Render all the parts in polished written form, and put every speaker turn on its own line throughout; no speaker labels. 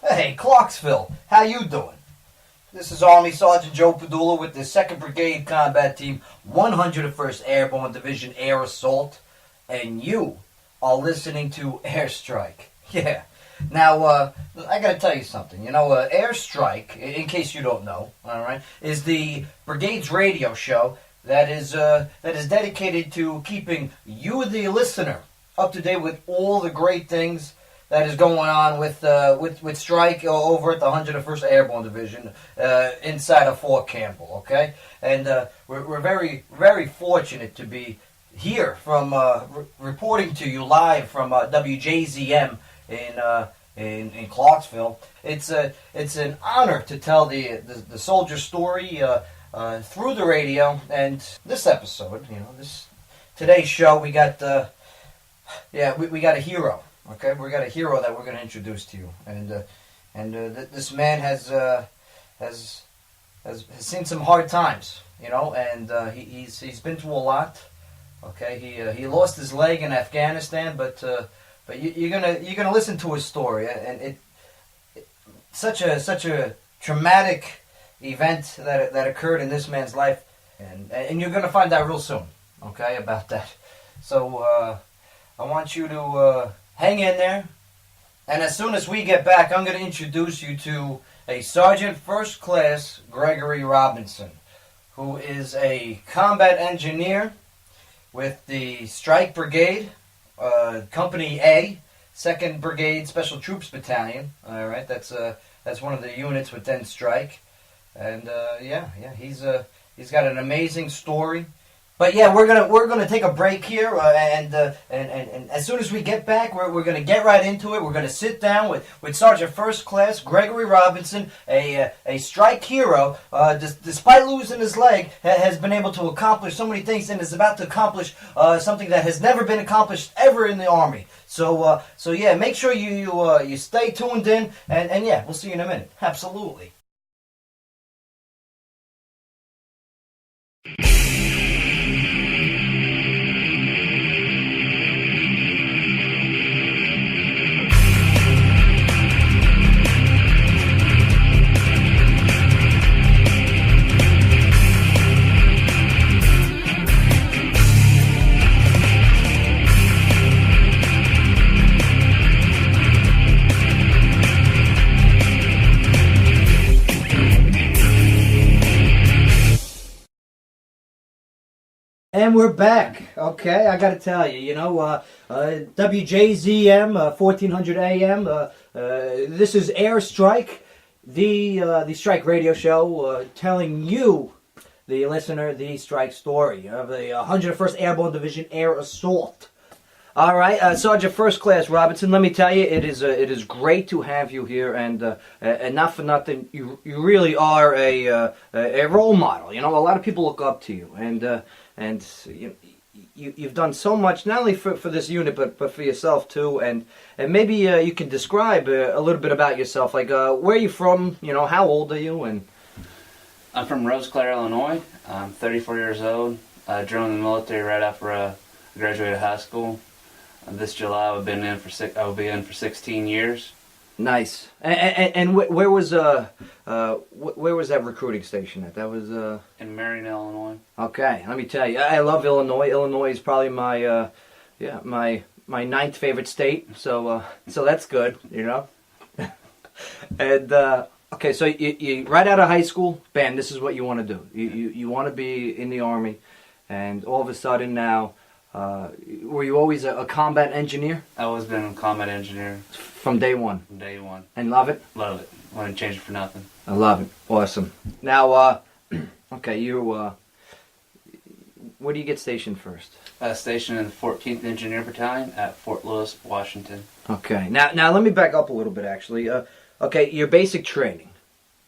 Hey, Clarksville, how you doing? This is Army Sergeant Joe Padula with the 2nd Brigade Combat Team, 101st Airborne Division Air Assault, and you are listening to Airstrike. Yeah. Now, I gotta tell you something. You know, Airstrike, in case you don't know, all right, is the Brigade's radio show that is dedicated to keeping you, the listener, up to date with all the great things that is going on with Strike over at the 101st Airborne Division inside of Fort Campbell, okay? And we're very, very fortunate to be here from reporting to you live from WJZM in Clarksville. It's an honor to tell the soldier story through the radio. And this episode, today's show, we got we got a hero. Okay, we got a hero that we're going to introduce to you, and this man has seen some hard times, and he's been through a lot. Okay, he lost his leg in Afghanistan, but you're gonna listen to his story, and such a traumatic event that occurred in this man's life, and you're gonna find out real soon, okay, about that. So I want you to hang in there, and as soon as we get back, I'm going to introduce you to a Sergeant First Class Gregory Robinson, who is a combat engineer with the Strike Brigade, Company A, 2nd Brigade Special Troops Battalion. All right, that's one of the units within Strike, and he's got an amazing story. But yeah, we're gonna take a break here, and as soon as we get back, we're gonna get right into it. We're gonna sit down with Sergeant First Class Gregory Robinson, a strike hero. Despite losing his leg, has been able to accomplish so many things, and is about to accomplish something that has never been accomplished ever in the Army. So yeah, make sure you stay tuned in, and yeah, we'll see you in a minute. Absolutely. And we're back. Okay, I got to tell you, WJZM 1400 AM. This is Airstrike, the Strike radio show, telling you, the listener, the Strike story of the 101st Airborne Division Air Assault. All right, Sergeant First Class Robinson. Let me tell you, it is great to have you here, and not for nothing, you really are a role model. A lot of people look up to you, and you've done so much, not only for this unit, but for yourself too. And maybe you can describe a little bit about yourself, like where are you from? How old are you? And
I'm from Rose Clare, Illinois. I'm 34 years old. I joined the military right after I graduated high school. This July I'll be in for 16 years. Nice.
And where was that recruiting station at? That was
in Marion, Illinois.
Okay, let me tell you, I love Illinois. Illinois is probably my my ninth favorite state. So that's good, And okay, so you right out of high school, bam, this is what you want to do. You want to be in the Army, and all of a sudden now. Were you always a combat engineer?
I've always been a combat engineer.
From day one?
From day one.
And love it?
Love it. Wouldn't change it for nothing.
I love it. Awesome. Now, okay, where do you get stationed first?
Stationed in the 14th Engineer Battalion at Fort Lewis, Washington.
Okay. Now let me back up a little bit, actually. Okay, your basic training.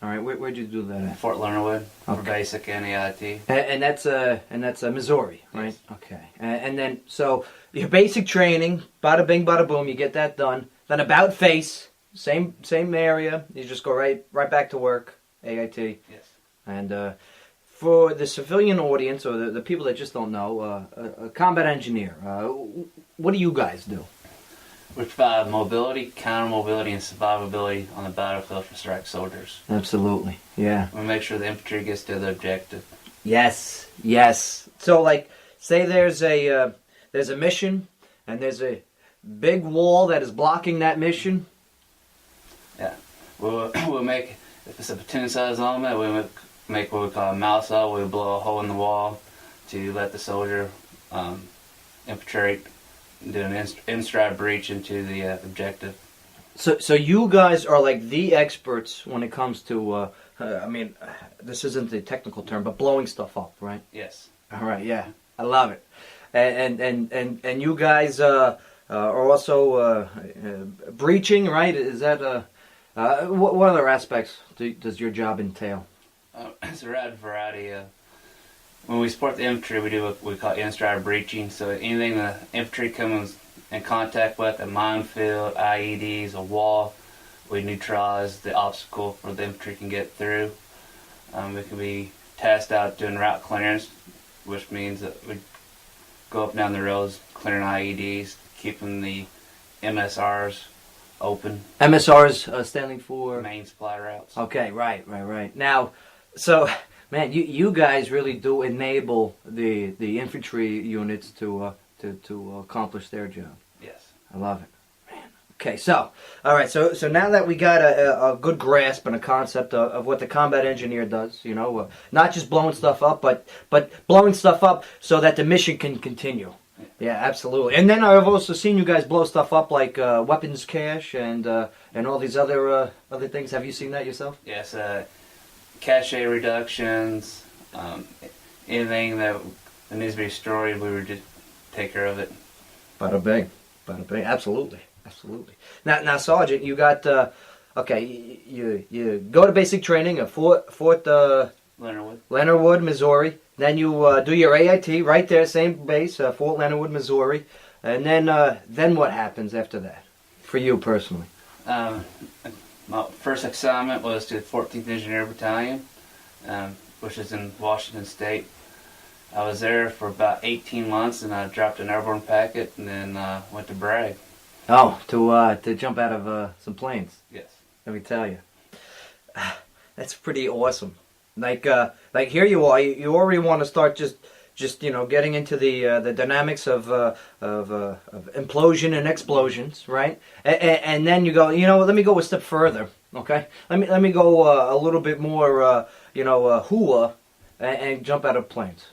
All right, where'd you do that at?
Fort Leonard Wood, for
okay.
basic and EIT.
And that's Missouri, right?
Yes.
Okay. And then, so, your basic training, bada bing, bada boom, you get that done. Then about face, same area, you just go right back to work, AIT.
Yes.
And for the civilian audience, or the people that just don't know, a combat engineer, what do you guys do?
We provide mobility, counter-mobility, and survivability on the battlefield for strike soldiers.
Absolutely, yeah.
We make sure the infantry gets to the objective.
Yes, yes. So, like, say there's a mission, and there's a big wall that is blocking that mission.
Yeah, we'll make, if it's a platoon-sized element, we'll make what we call a mouse up. We'll blow a hole in the wall to let the soldier infiltrate, do an in-stride breach into the objective.
So you guys are like the experts when it comes to, I mean, this isn't the technical term, but blowing stuff up, right?
Yes.
All right, yeah, I love it. And you guys are also breaching, right? Is that what other aspects does your job entail?
It's a wide variety. When we support the infantry, we do what we call in-stride breaching. So anything the infantry comes in contact with, a minefield, IEDs, a wall, we neutralize the obstacle where the infantry can get through. We can be tasked out doing route clearance, which means that we go up and down the roads, clearing IEDs, keeping the MSRs open.
MSRs standing for?
Main supply routes.
Okay, right. Now, so, man, you guys really do enable the infantry units to accomplish their job.
Yes.
I love it. Man. Okay, so, all right, so now that we got a good grasp and a concept of what the combat engineer does, you know, not just blowing stuff up, but blowing stuff up so that the mission can continue. Yeah, absolutely. And then I've also seen you guys blow stuff up like weapons cache and all these other things. Have you seen that yourself?
Yes, cache reductions, anything that needs to be destroyed, we would just take care of it.
Bada bing, absolutely. Now, Sergeant, you got you go to basic training at Fort Leonard Wood, Missouri. Then you do your AIT right there, same base, Fort Leonard Wood, Missouri. And then what happens after that, for you personally?
My first assignment was to the 14th Engineer Battalion, which is in Washington State. I was there for about 18 months, and I dropped an airborne packet, and then went to Bragg.
Oh, to jump out of some planes.
Yes.
Let me tell you, that's pretty awesome. Like here you are. You already want to start just getting into the dynamics of implosion and explosions, right? And then you go, let me go a step further. Okay, let me go a little bit more, hooah, and jump out of planes.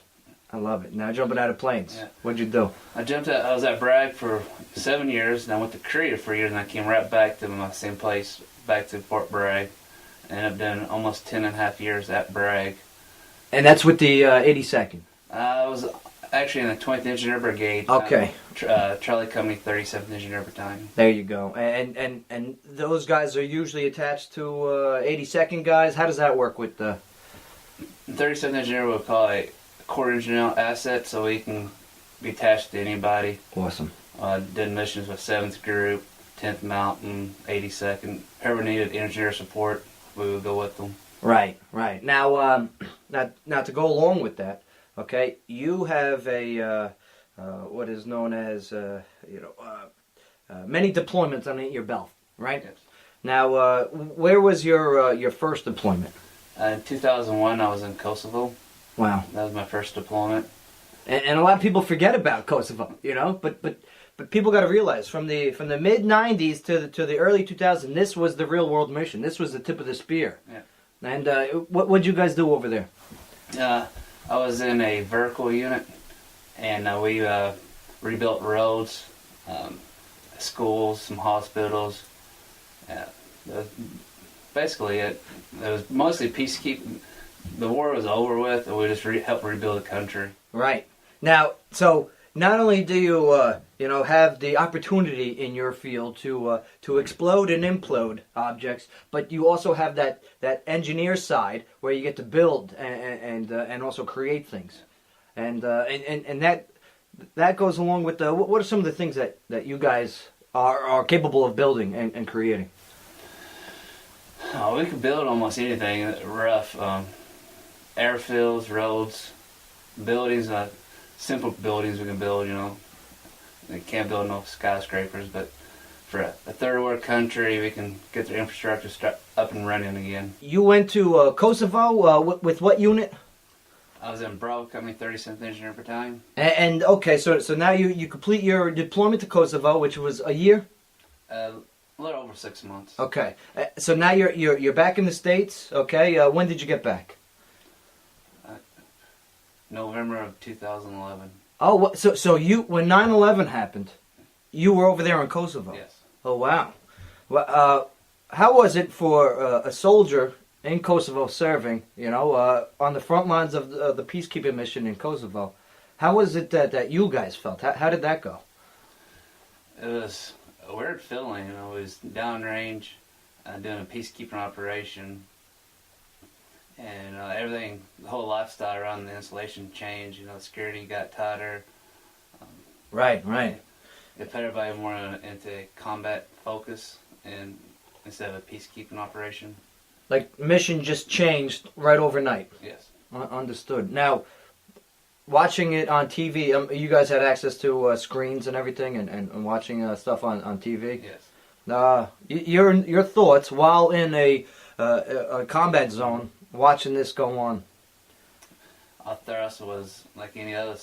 I love it. Now jumping out of planes. Yeah. What'd you do?
I was at Bragg for 7 years, and I went to Korea for a year, and I came right back to my same place, back to Fort Bragg. I ended up doing almost 10.5 years at Bragg.
And that's with the 82nd?
I was actually in the 20th Engineer Brigade.
Okay.
Charlie Company, 37th Engineer Battalion.
There you go. And those guys are usually attached to 82nd guys? How does that work with the...
37th Engineer we'll call a Corps Engineer asset, so we can be attached to anybody.
Awesome.
Did missions with 7th Group, 10th Mountain, 82nd. Whoever needed engineer support, we would go with them. Right.
Now to go along with that, okay, you have a what is known as many deployments under your belt, right?
Yes.
Now, where was your first deployment?
In 2001, I was in Kosovo.
Wow.
That was my first deployment.
And a lot of people forget about Kosovo, but people got to realize from the mid '90s to the early 2000s, this was the real world mission. This was the tip of the spear.
Yeah.
And what'd you guys do over there?
I was in a vertical unit, and we rebuilt roads, schools, some hospitals. Basically, it was mostly peacekeeping. The war was over with, and we just helped rebuild the country. Right. Now, so not only do you have the opportunity in your field to explode and implode objects, but you also have that engineer side where you get to build and also create things, and that goes along with the. What are some of the things that you guys are capable of building and creating? Oh, we can build almost anything rough. Airfields, roads, buildings, simple buildings we can build, We can't build no skyscrapers, but for a third world country, we can get their infrastructure up and running again.
You went to Kosovo with what unit?
I was in Bravo Company 37th Engineer Battalion.
And okay, so now you complete your deployment to Kosovo, which was a year.
A little over 6 months.
Okay, so now you're back in the States. Okay, when did you get back?
November of 2011.
Oh, so you when 9/11 happened, you were over there in Kosovo.
Yes.
Oh wow. Well, how was it for a soldier in Kosovo serving? You know, on the front lines of the peacekeeping mission in Kosovo. How was it that you guys felt? How did that go?
It was a weird feeling. You know, it was downrange, doing a peacekeeping operation. And everything, the whole lifestyle around the installation changed. You know, security got tighter.
Right.
It put everybody more into combat focus and instead of a peacekeeping operation.
Like mission just changed right overnight.
Yes.
Understood. Now, watching it on TV, you guys had access to screens and everything, and watching stuff on TV.
Yes.
Your thoughts while in a combat zone, watching this go on.
Our thrust was like any other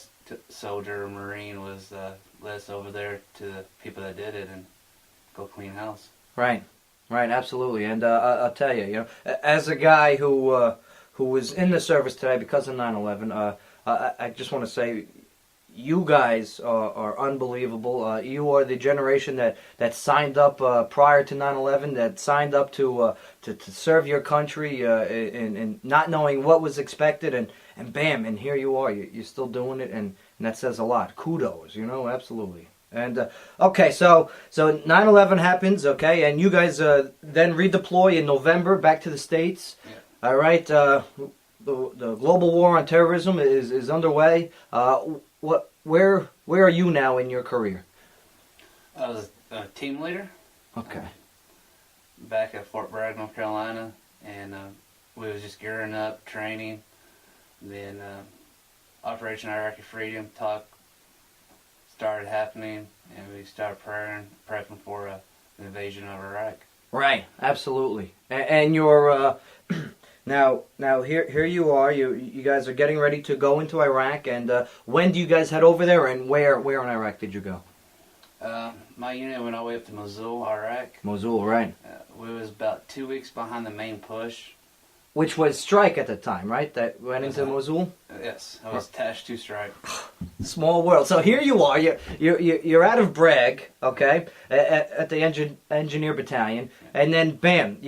soldier or Marine was let us over there to the people that did it and go clean house.
Right, absolutely. And I'll tell you, you know, as a guy who was in the service today because of 9/11, I just want to say, you guys are unbelievable. You are the generation that signed up prior to 9/11, that signed up to serve your country and not knowing what was expected, and bam, and here you are. You're still doing it, and that says a lot. Kudos, you know, absolutely. And okay, so 9/11 happens, okay, and you guys then redeploy in November back to the States.
Yeah.
All right. The global war on terrorism is underway. Where are you now in your career?
I was a team leader.
Okay.
Back at Fort Bragg, North Carolina, and we was just gearing up, training. Then Operation Iraqi Freedom talk started happening, and we started prepping for the invasion of Iraq.
Right, absolutely. And you're now here you are. You guys are getting ready to go into Iraq. And when do you guys head over there? And where in Iraq did you go?
My unit went all the way up to Mosul, Iraq.
Mosul, right?
We was about 2 weeks behind the main push.
Which was Strike at the time, right? That went into Mosul.
Yes, I was attached to Strike.
Small world. So here you are. You're out of Bragg, okay, at the Engineer Battalion, and then bam,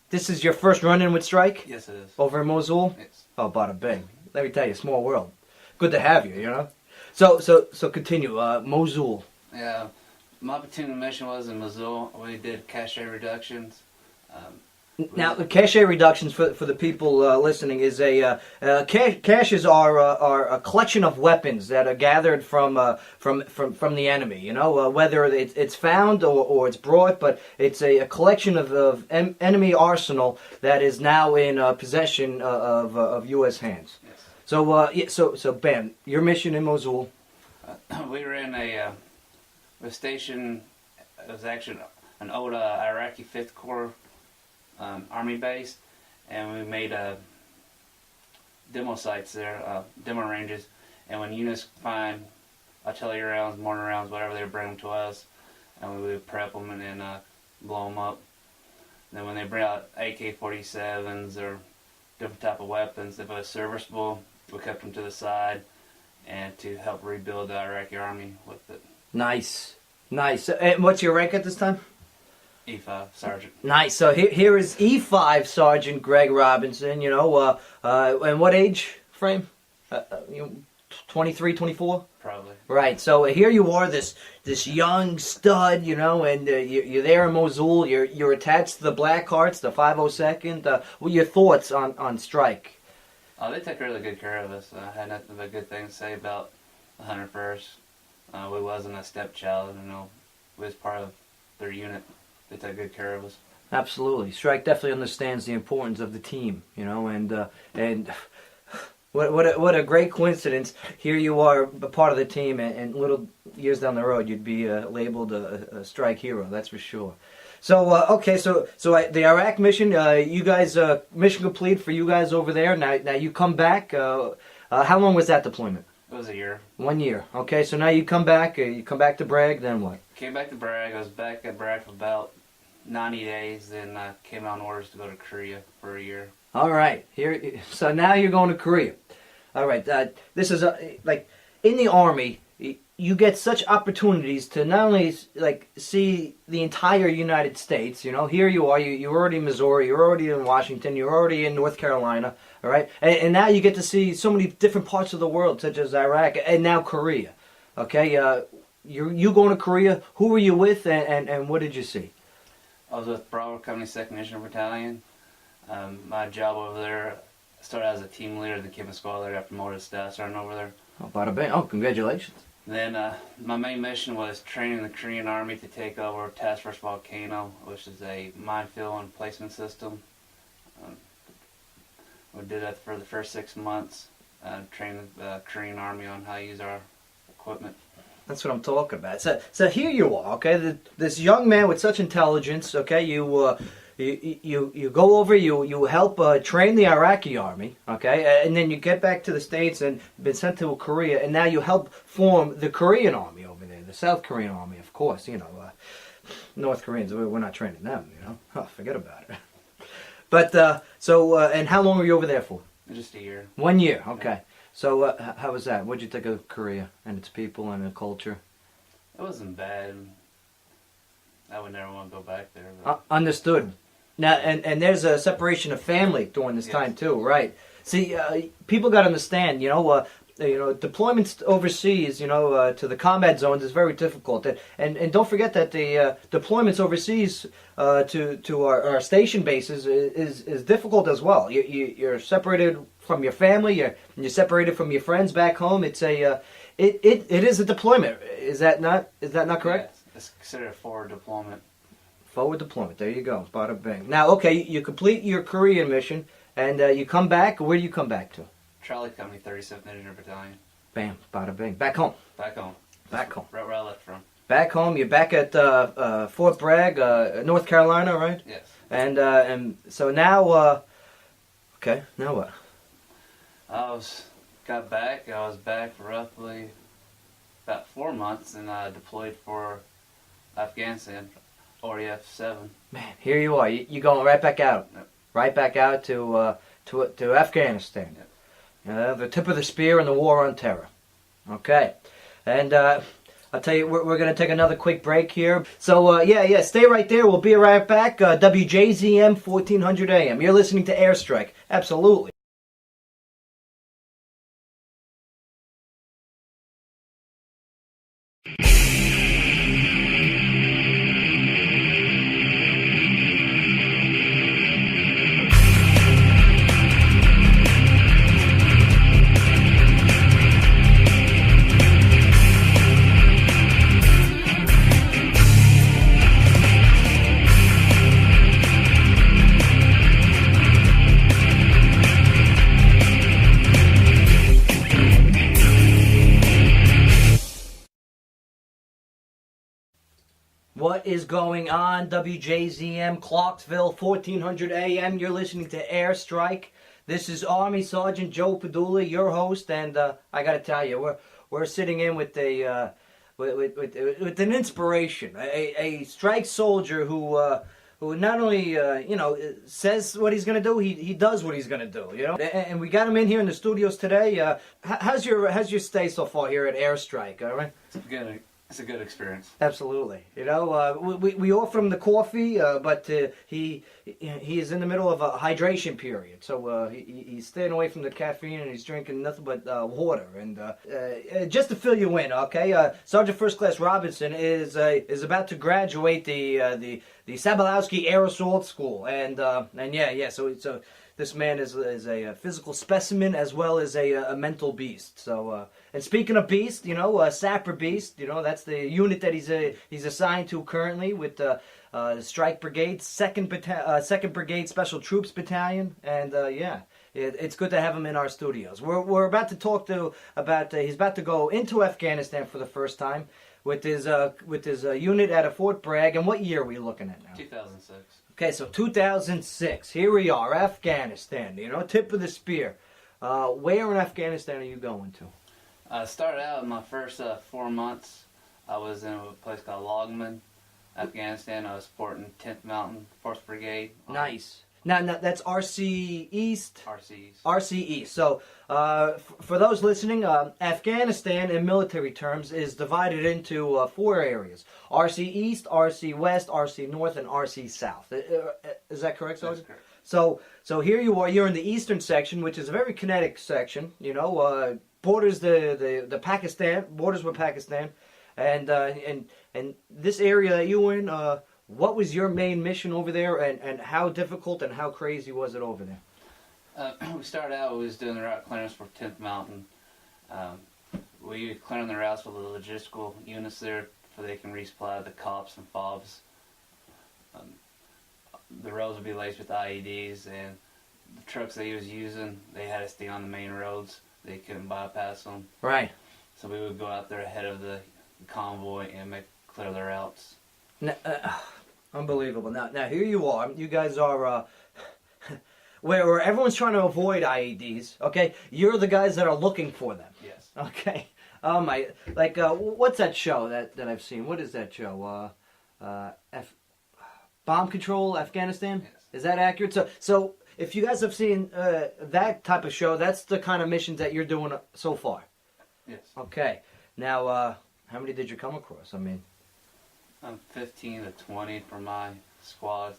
this is your first run-in with Strike.
Yes, it is.
Over in Mosul.
Yes.
Oh, bada bing. Let me tell you, small world. Good to have you. You know. So continue. Mosul.
Yeah, my platoon mission was in Mosul. We did cache reductions.
Now, the cache reductions for the people listening is caches are a collection of weapons that are gathered from the enemy. You know, whether it's found or it's brought, but it's a collection of enemy arsenal that is now in possession of U.S. hands.
Yes.
So bam, your mission in Mosul.
We were in a station. It was actually an old Iraqi 5th Corps. Army base, and we made demo sites there, demo ranges, and when units find artillery rounds, mortar rounds, whatever, they would bring them to us, and we would prep them and then blow them up. And then when they bring out AK-47s or different type of weapons, if it was serviceable, we kept them to the side and to help rebuild the Iraqi army with it.
Nice. And what's your rank at this time?
E5 Sergeant.
Nice. So here is E5 Sergeant Greg Robinson. You know, and what age frame? 23, 24?
Probably.
Right. So here you are, this young stud. You know, and you're there in Mosul. You're attached to the Black Hearts, the 502nd. What are your thoughts on Strike?
They took really good care of us. I had nothing but good things to say about the 101st. We wasn't a stepchild. You know, we was part of their unit. They took good care of us. Absolutely.
Strike definitely understands the importance of the team, you know, and What a great coincidence. Here you are, a part of the team, and little years down the road, you'd be labeled a strike hero. That's for sure. So okay, so the Iraq mission, you guys, mission complete for you guys over there. Now you come back. How long was that deployment?
It was a year.
1 year. Okay, so now you come back. You come back to Bragg. Then what?
Came back to Bragg. I was back at Bragg for about 90 days. Then came on orders to go to Korea for a year.
All right. Here. So now you're going to Korea. All right. This is like in the Army. You get such opportunities to not only like see the entire United States. You know, here you are. You're already in Missouri. You're already in Washington. You're already in North Carolina. All right, and now you get to see so many different parts of the world, such as Iraq and now Korea. Okay, you going to Korea? Who were you with, and what did you see?
I was with Bravo Company 2nd Engineer Battalion. My job over there started as a team leader, then became a squad leader. Got promoted to staff sergeant over there.
Oh, bada bing. Oh, congratulations.
Then my main mission was training the Korean Army to take over Task Force Volcano, which is a minefield and placement system. We did that for the first 6 months, training the Korean Army on how to use our equipment.
That's what I'm talking about. So here you are, okay? This young man with such intelligence, okay? You go over, you help train the Iraqi army, okay? And then you get back to the States and been sent to Korea, and now you help form the Korean army over there, the South Korean army, of course. You know, North Koreans, we're not training them, you know? Oh, forget about it. But, and how long were you over there for?
Just a year.
1 year, okay. Yeah. So, how was that? What did you think of Korea and its people and the culture?
It wasn't bad. I would never want to go back there.
Understood. Now, and there's a separation of family during this time, too, right? See, people got to understand, deployments overseas, to the combat zones is very difficult. And don't forget that the deployments overseas to our station bases is difficult as well. You're separated from your family. You're separated from your friends back home. It's it is a deployment. Is that not correct?
Yeah, it's considered a forward deployment.
Forward deployment. There you go. Bada bing. Now, okay, you complete your Korean mission and you come back. Where do you come back to?
Charlie Company 37th Engineer Battalion.
Bam, bada bing. Back home.
Back home.
Back home.
Right where I left from.
Back home. You're back at Fort Bragg, North Carolina, right?
Yes.
And so now, okay, now what?
Got back. I was back for roughly about 4 months, and I deployed for Afghanistan, REF 7.
Man, here you are. You're going right back out.
Yep.
Right back out to Afghanistan.
Yep.
The tip of the spear in the war on terror. Okay. And I'll tell you, we're going to take another quick break here. So, stay right there. We'll be right back. WJZM 1400 AM. You're listening to Airstrike. Absolutely. What is going on? WJZM, Clarksville, 1400 AM. You're listening to Airstrike. This is Army Sergeant Joe Padula, your host, and I got to tell you, we're sitting in with a with an inspiration, a strike soldier who not only says what he's going to do, he does what he's going to do. And we got him in here in the studios today. How's your stay so far here at Airstrike? All right.
It's a good experience.
Absolutely. We offer him the coffee, but he is in the middle of a hydration period. So he's staying away from the caffeine and he's drinking nothing but water. And just to fill you in, okay, Sergeant First Class Robinson is about to graduate the Sabalowski Air Assault School. And so this man is a physical specimen as well as a mental beast. So, and speaking of beast, Sapper Beast, that's the unit that he's assigned to currently with the Strike Brigade, 2nd Brigade Special Troops Battalion, and it's good to have him in our studios. We're about to talk to about he's about to go into Afghanistan for the first time with his unit out of Fort Bragg. And what year are we looking at now?
2006.
Okay, so 2006. Here we are, Afghanistan. Tip of the spear. Where in Afghanistan are you going to?
I started out in my first 4 months. I was in a place called Logman, Afghanistan. I was supporting 10th Mountain 4th Brigade.
Nice. Now that's RC East.
RCs.
RC East. So, for those listening, Afghanistan, in military terms, is divided into 4 areas: RC East, RC West, RC North, and RC South. Is that correct, Sergeant?
That's correct.
So here you are. You're in the eastern section, which is a very kinetic section. Borders the Pakistan, borders with Pakistan, and this area that you were in. What was your main mission over there, and how difficult and how crazy was it over there?
We started out, we was doing the route clearance for 10th Mountain. We clearing the routes for the logistical units there so they can resupply the cops and fobs. The roads would be laced with IEDs, and the trucks they was using, they had to stay on the main roads. They couldn't bypass them.
Right.
So we would go out there ahead of the convoy and clear the routes.
Now, unbelievable. Now here you are. You guys are where everyone's trying to avoid IEDs. Okay, you're the guys that are looking for them.
Yes.
Okay. Oh my! What's that show that I've seen? What is that show? Bomb Control Afghanistan.
Yes.
Is that accurate? So if you guys have seen that type of show, that's the kind of missions that you're doing so far.
Yes.
Okay. Now, how many did you come across? I mean.
15 to 20 for my squad.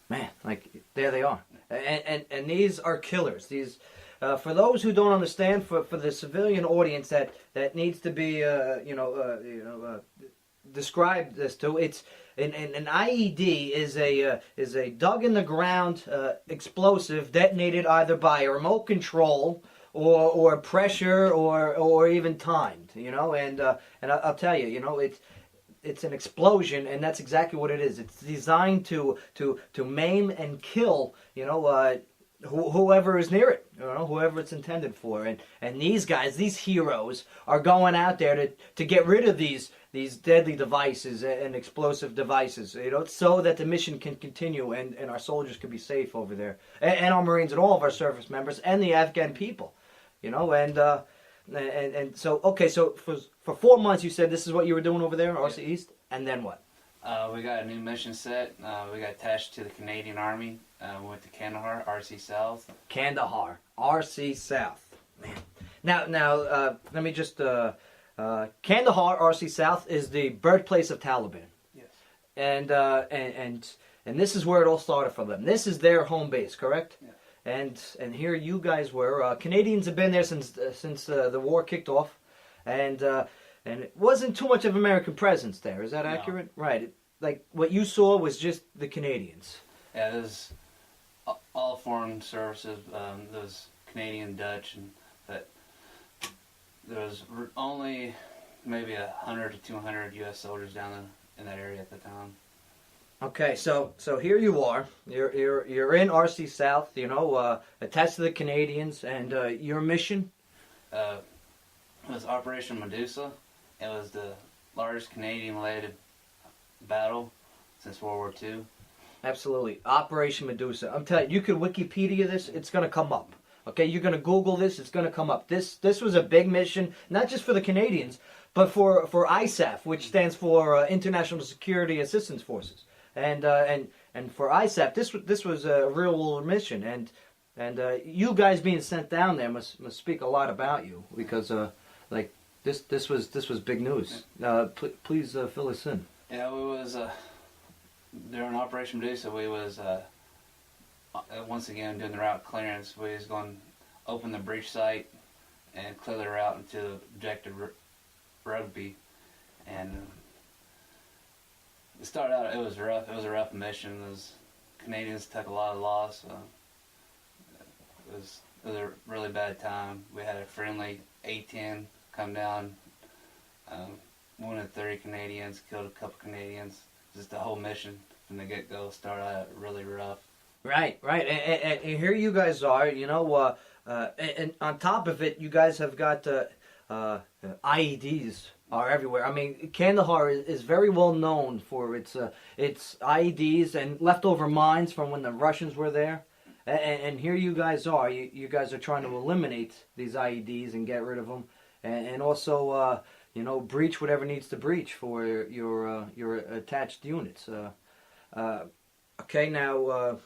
Man, there they are, and these are killers. These, for those who don't understand, for the civilian audience that needs to be, described this to. It's an IED is a dug in the ground explosive detonated either by a remote control or pressure or even timed. And I'll tell you, it's an explosion, and that's exactly what it is. It's designed to maim and kill, whoever is near it, whoever it's intended for. And these guys, these heroes, are going out there to get rid of these deadly devices and explosive devices, so that the mission can continue and our soldiers can be safe over there, and our Marines and all of our service members and the Afghan people, And so, okay, so for 4 months you said this is what you were doing over there, RC East, and then what?
We got a new mission set. We got attached to the Canadian Army. We went to Kandahar, RC South.
Kandahar, RC South. Man. Now, let me just, Kandahar, RC South is the birthplace of Taliban.
Yes.
And this is where it all started for them. This is their home base, correct?
Yeah.
And here you guys were. Canadians have been there since the war kicked off, and it wasn't too much of American presence there. Is that accurate? Right. What you saw was just the Canadians.
Yeah, there's all foreign services. There's Canadian, Dutch, and that. There was only maybe 100 to 200 U.S. soldiers down in that area at the time.
Okay, so here you are. You're in RC South, attached to the Canadians, and your mission?
It was Operation Medusa. It was the largest Canadian-led battle since World War II.
Absolutely, Operation Medusa. I'm telling you, you could Wikipedia this. It's going to come up. Okay, you're going to Google this. It's going to come up. This was a big mission, not just for the Canadians, but for ISAF, which stands for International Security Assistance Forces. And for ISAF, this was a real world mission, and you guys being sent down there must speak a lot about you, because this was big news. Please fill us in.
Yeah, we was during Operation Medusa. We was once again doing the route clearance. We was going to open the breach site and clear the route into objective Rugby, and. It started out, it was rough. It was a rough mission. Canadians took a lot of loss. It was a really bad time. We had a friendly A-10 come down, wounded 30 Canadians, killed a couple Canadians. Just the whole mission from the get-go started out really rough.
Right, right, and here you guys are, and on top of it, you guys have got IEDs are everywhere. I mean, Kandahar is very well known for its IEDs and leftover mines from when the Russians were there, and here you guys are. You guys are trying to eliminate these IEDs and get rid of them, and also breach whatever needs to breach for your attached units. Okay, now.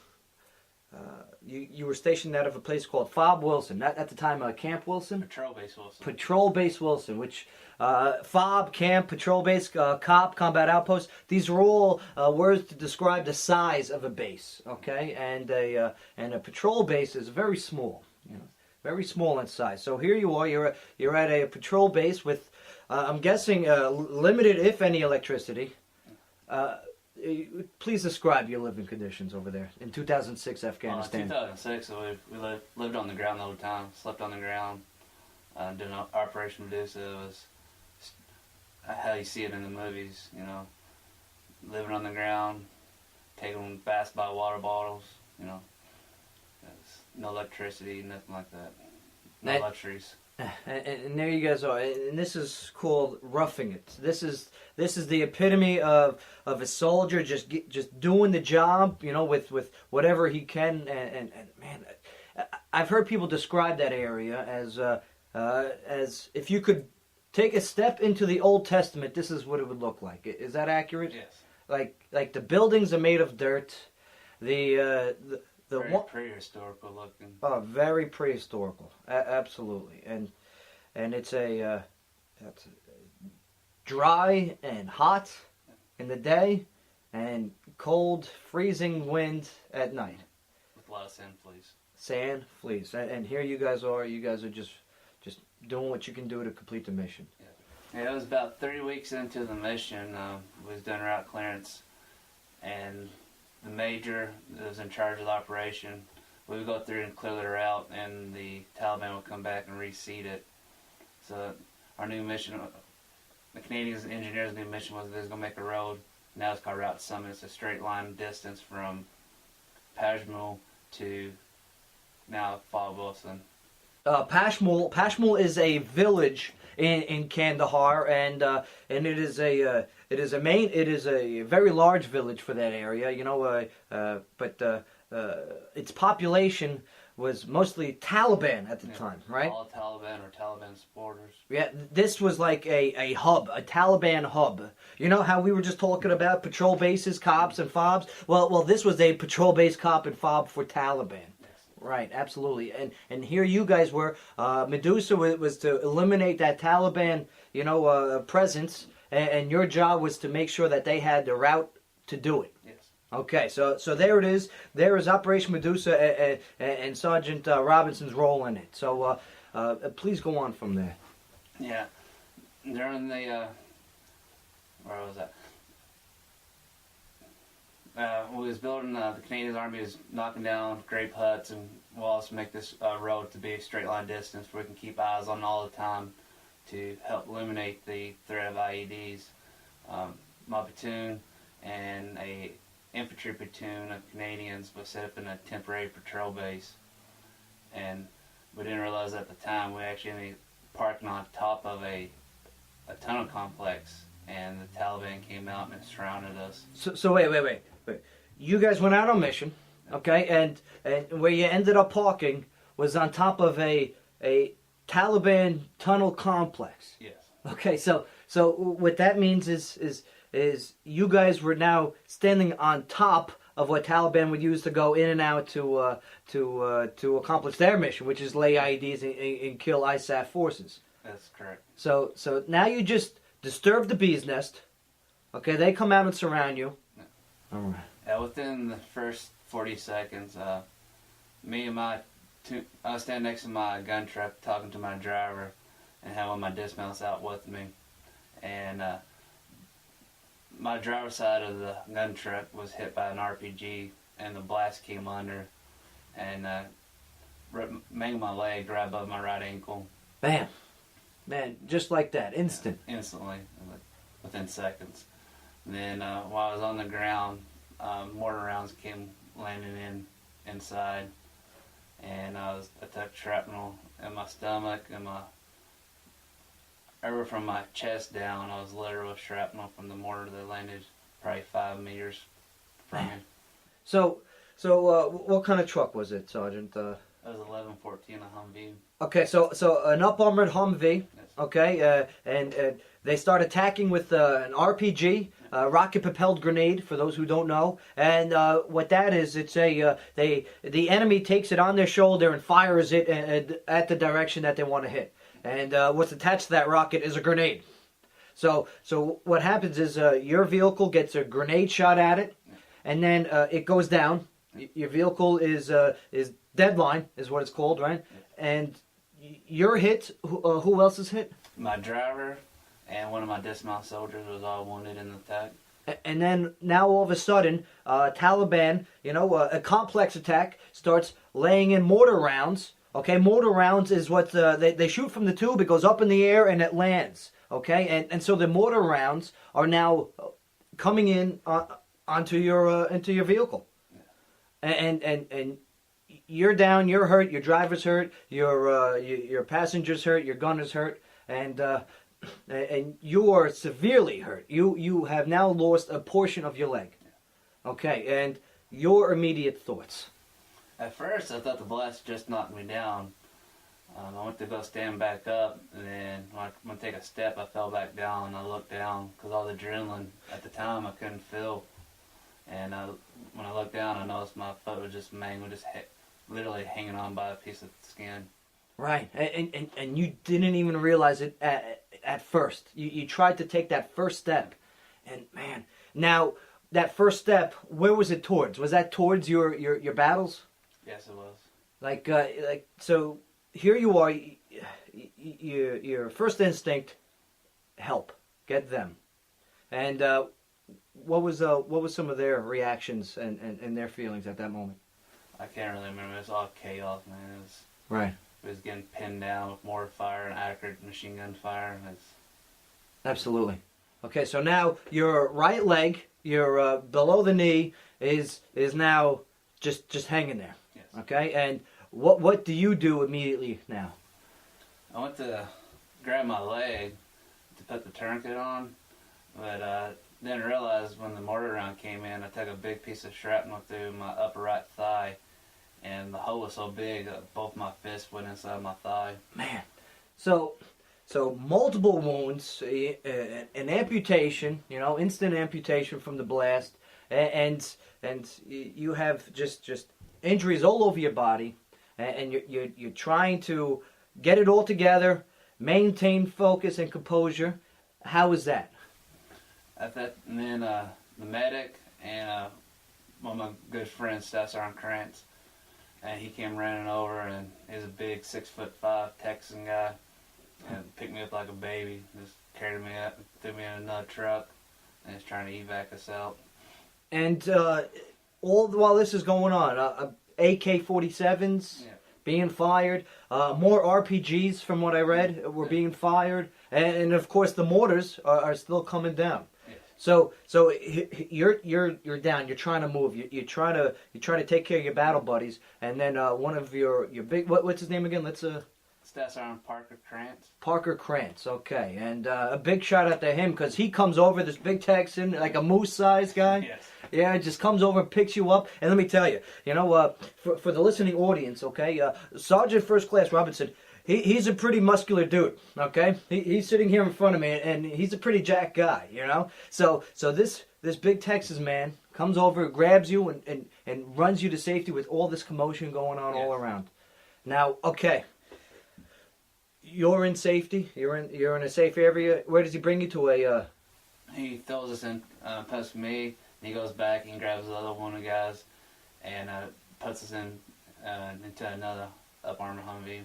You were stationed out of a place called Fob Wilson, at the time Camp Wilson?
Patrol Base Wilson.
Patrol Base Wilson, which Fob, Camp, Patrol Base, COP, Combat Outpost, these are all words to describe the size of a base, okay? And a patrol base is very small, very small in size. So here you are, you're at a patrol base with, I'm guessing, limited, if any, electricity. Please describe your living conditions over there in 2006 Afghanistan.
In 2006, we lived on the ground the whole time, slept on the ground, doing Operation Medusa. It was how you see it in the movies, living on the ground, taking baths by water bottles, no electricity, nothing like that, no luxuries.
And there you guys are, and this is called roughing it. This is the epitome of a soldier just doing the job, with whatever he can. And man, I've heard people describe that area as if you could take a step into the Old Testament, this is what it would look like. Is that accurate?
Yes.
Like the buildings are made of dirt.
Very prehistorical looking.
Oh, very prehistorical, absolutely, and it's it's dry and hot in the day, and cold, freezing wind at night.
With a lot of sand fleas.
Sand fleas, and here you guys are. You guys are just doing what you can do to complete the mission.
Yeah, it was about 3 weeks into the mission. We was doing route clearance, and the major that was in charge of the operation, we would go through and clear the route, and the Taliban would come back and reseed it. So our new mission, the Canadians and engineers' new mission was they was going to make a road. Now it's called Route Summit. It's a straight line distance from Pashmul to now Fob Wilson.
Pashmul is a village in Kandahar, and it is a very large village for that area, but its population was mostly Taliban at the time, right?
All Taliban or Taliban supporters.
Yeah, this was like a hub, a Taliban hub. You know how we were just talking about patrol bases, cops, and fobs? Well, this was a patrol base, cop, and fob for Taliban. Right, absolutely, and here you guys were. Medusa was to eliminate that Taliban, presence, and your job was to make sure that they had the route to do it.
Yes.
Okay, so there it is. There is Operation Medusa and Sergeant Robinson's role in it. So please go on from there.
Yeah, during the where was that? We was building, the Canadian Army was knocking down grape huts and walls to make this road to be a straight line distance where we can keep eyes on all the time to help eliminate the threat of IEDs. My platoon and a infantry platoon of Canadians was set up in a temporary patrol base, and we didn't realize at the time we actually ended up parking on top of a tunnel complex, and the Taliban came out and surrounded us.
So wait. You guys went out on mission, okay, and where you ended up parking was on top of a Taliban tunnel complex.
Yes.
Okay, so what that means is you guys were now standing on top of what Taliban would use to go in and out to accomplish their mission, which is lay IEDs and kill ISAF forces.
That's correct.
So now you just disturb the bee's nest. Okay, they come out and surround you.
Yeah.
All right.
Within the first 40 seconds, I was standing next to my gun truck talking to my driver and had one of my dismounts out with me. And my driver's side of the gun truck was hit by an RPG, and the blast came under and mangled my leg right above my right ankle.
Bam. Man, just like that, instant.
Instantly, within seconds. And then while I was on the ground, mortar rounds came landing in inside, and I took shrapnel in my stomach and over from my chest down. I was littered with shrapnel from the mortar that landed probably 5 meters from me.
So, what kind of truck was it, Sergeant?
It was 1114, a Humvee.
Okay, so an up-armored Humvee.
Yes.
Okay, and they start attacking with an RPG, rocket-propelled grenade. For those who don't know, and what that is, it's the enemy takes it on their shoulder and fires it at the direction that they want to hit. And what's attached to that rocket is a grenade. So what happens is your vehicle gets a grenade shot at it, and then it goes down. Your vehicle is deadline, is what it's called, right? And you're hit. Who else is hit?
My driver and one of my dismount soldiers was all wounded in the attack.
And then now all of a sudden, Taliban, a complex attack, starts laying in mortar rounds. Okay, mortar rounds is what they shoot from the tube. It goes up in the air and it lands. Okay, and so the mortar rounds are now coming in into your vehicle, and you're down, you're hurt, your driver's hurt, your passenger's hurt, your gunner's hurt, and you are severely hurt. You have now lost a portion of your leg. Okay, and your immediate thoughts.
At first, I thought the blast just knocked me down. I went to go stand back up, and then when I went to take a step, I fell back down. And I looked down because all the adrenaline at the time I couldn't feel. And when I looked down, I noticed my foot was just mangled, literally hanging on by a piece of skin.
Right, and you didn't even realize it at first. You tried to take that first step, and man, now that first step, where was it towards? Was that towards your battles?
Yes, it was.
Like so, here you are. Your first instinct, help, get them, and what was some of their reactions and their feelings at that moment?
I can't really remember. It was all chaos, man.
Right.
It was getting pinned down with mortar fire and accurate machine gun fire.
Absolutely. Okay, so now your right leg, your below the knee, is now just hanging there.
Yes.
Okay, and what do you do immediately now?
I went to grab my leg to put the tourniquet on, but didn't realize when the mortar round came in, I took a big piece of shrapnel through my upper right thigh, and the hole was so big that both my fists went inside my thigh.
Man, so multiple wounds, an amputation, instant amputation from the blast, and you have just injuries all over your body, and you're trying to get it all together, maintain focus and composure. How is that?
And then the medic and one of my good friends, Staff Sergeant Krantz, and he came running over, and he's a big 6'5" Texan guy, and picked me up like a baby, just carried me up, threw me in another truck, and he's trying to evac us out.
And all while this is going on, AK-47s being fired, more RPGs from what I read were being fired, and of course the mortars are still coming down. So you're down. You're trying to move. You try to take care of your battle buddies, and then one of your big what's his name again?
Staff Sergeant Parker Krantz.
Parker Krantz. Okay, and a big shout out to him because he comes over, this big Texan, like a moose-sized guy.
Yes.
Yeah, just comes over and picks you up. And let me tell you, for the listening audience, okay, Sergeant First Class Robinson. He's a pretty muscular dude, okay? He's sitting here in front of me, and he's a pretty jacked guy, So this big Texas man comes over, grabs you, and runs you to safety with all this commotion going on all around. Now, okay, you're in safety. You're in a safe area. Where does he bring you to?
He throws us in, puts me, and he goes back and grabs the other one of the guys, and puts us in into another up-armored Humvee.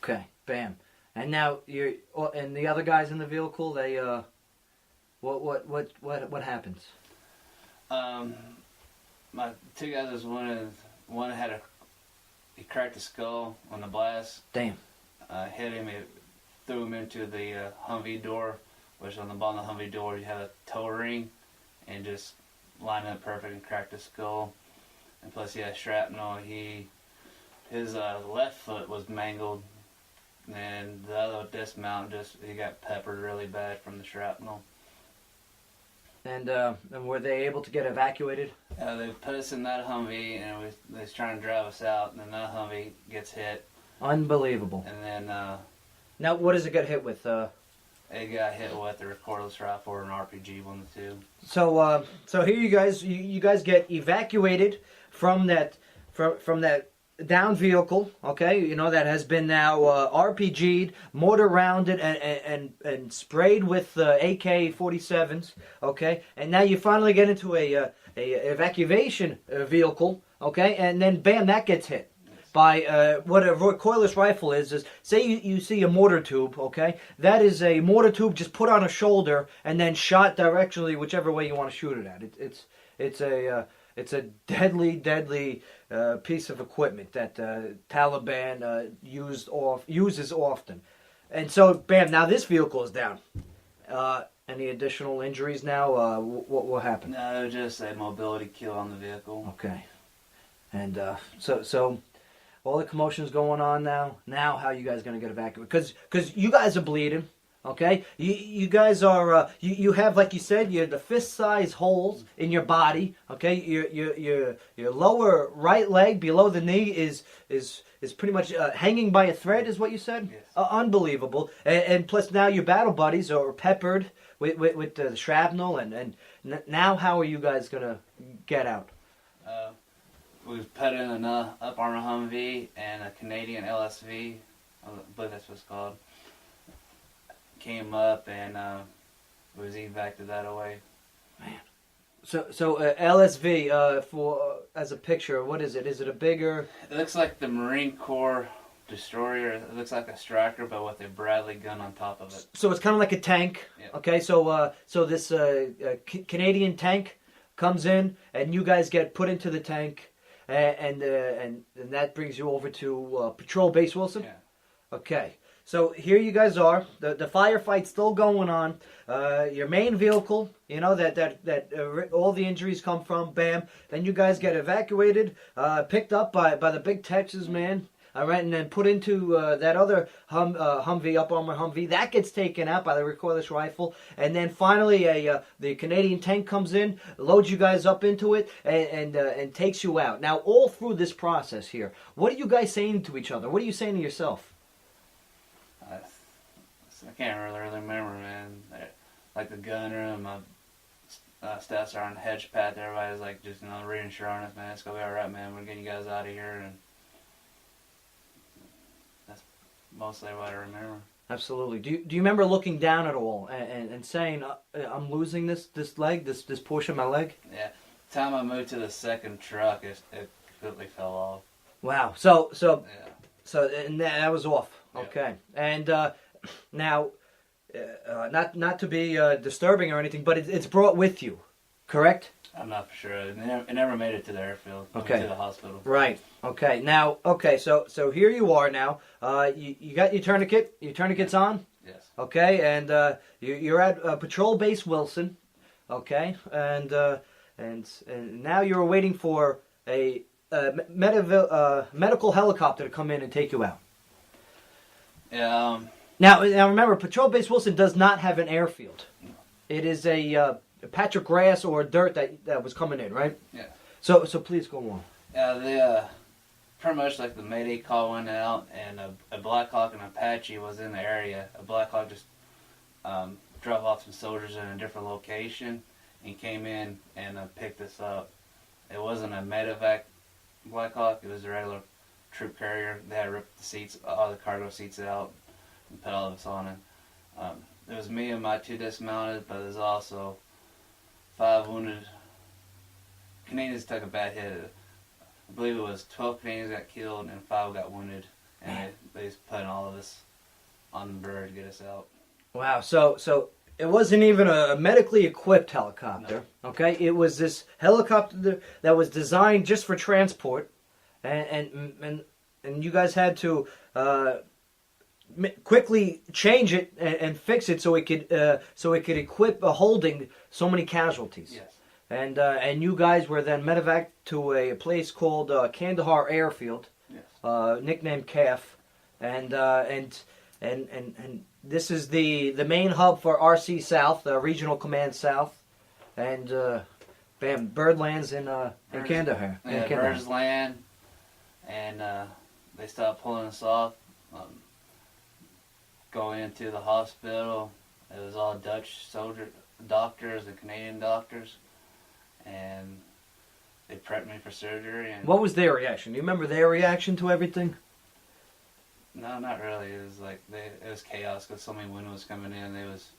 Okay, bam, and now and the other guys in the vehicle. They what happens?
My two guys was one had he cracked the skull on the blast.
Damn.
Hit him. It threw him into the Humvee door, which on the bottom of the Humvee door you have a toe ring, and just lined up perfect and cracked his skull. and plus he had shrapnel. His left foot was mangled, and the other dismount he got peppered really bad from the shrapnel.
And were they able to get evacuated?
They put us in that Humvee, and they was trying to drive us out, and then that Humvee gets hit.
Unbelievable.
And then
now, what does it get hit with?
It got hit with a recordless rifle or an RPG, one of the two.
So here you guys get evacuated from that down vehicle, okay? You know, that has been now RPG'd, mortar rounded, and sprayed with AK-47s, okay? And now you finally get into a evacuation vehicle, okay? And then bam, that gets hit by what a recoilless rifle is say you see a mortar tube, okay? That is a mortar tube just put on a shoulder and then shot directionally whichever way you want to shoot it at. It's a deadly piece of equipment that Taliban uses often. And so, bam, now this vehicle is down. Any additional injuries now? What will happen?
No, just a mobility kill on the vehicle.
Okay. And so all the commotion's going on now. Now how are you guys going to get evacuated? Because you guys are bleeding. Okay, you guys are you have, like you said, you have the fist-size holes in your body. Okay, your lower right leg below the knee is pretty much hanging by a thread, is what you said.
Yes.
Unbelievable. And plus now your battle buddies are peppered with the shrapnel, and now how are you guys gonna get out?
We've put in an up armor Humvee and a Canadian LSV, I believe that's what it's called. Came up and was evac'd that away.
Man. So LSV for as a picture, what is it? Is it a bigger?
It looks like the Marine Corps destroyer. It looks like a Striker, but with a Bradley gun on top of it.
So it's kind of like a tank.
Yeah.
Okay, so this Canadian tank comes in, and you guys get put into the tank, and that brings you over to Patrol Base Wilson.
Yeah.
Okay. So here you guys are. The firefight's still going on. Your main vehicle, you know, that all the injuries come from. Bam. Then you guys get evacuated, picked up by the big Texas man. All right, and then put into that other Humvee, up armor Humvee. That gets taken out by the recoilless rifle. And then finally the Canadian tank comes in, loads you guys up into it, and takes you out. Now, all through this process here, what are you guys saying to each other? What are you saying to yourself?
I can't really remember, man. Like the gunner and my staff sergeant hedge path, everybody's like just reassuring us, man, it's gonna be alright, man. We're getting you guys out of here, and that's mostly what I remember.
Absolutely. Do you remember looking down at all and saying, I'm losing this leg, this portion of my leg?
Yeah. The time I moved to the second truck, it completely fell off.
Wow. So
Yeah.
So and that was off. Okay. And now, not to be disturbing or anything, but it's brought with you, correct?
I'm not for sure. It never made it to the airfield.
Okay.
To the hospital.
Right. Okay. Now, so here you are now. You got your tourniquet. Your tourniquet's on.
Yes.
Okay, and you're at Patrol Base Wilson. Okay, and now you're waiting for a medical helicopter to come in and take you out.
Yeah.
Now remember, Patrol Base Wilson does not have an airfield. It is a patch of grass or dirt that was coming in, right?
Yeah.
So please go on.
Yeah, pretty much like the Mayday call went out, and a Black Hawk and Apache was in the area. A Black Hawk just drove off some soldiers in a different location and came in and picked us up. It wasn't a medevac Black Hawk, it was a regular troop carrier. They had ripped the seats, all the cargo seats out, and put all of us on it. It was me and my two dismounted, but there's also 5 wounded. Canadians took a bad hit. I believe it was 12 Canadians got killed and 5 got wounded, and they just put all of us on the bird to get us out.
Wow. So it wasn't even a medically equipped helicopter. No. Okay, it was this helicopter that was designed just for transport, and you guys had to quickly change it and fix it so it could equip holding so many casualties.
Yes.
and you guys were then medevac to a place called Kandahar Airfield,
Yes.
nicknamed CAF, and this is the main hub for RC South, Regional Command South, and bam, bird lands in Kandahar.
Yeah,
in Kandahar.
birds land, and they stopped pulling us off. Going into the hospital, it was all Dutch soldier doctors and Canadian doctors, and they prepped me for surgery. And
What was their reaction? Do you remember their reaction to everything?
no, not really. It was like it was chaos because so many wind was coming in. They was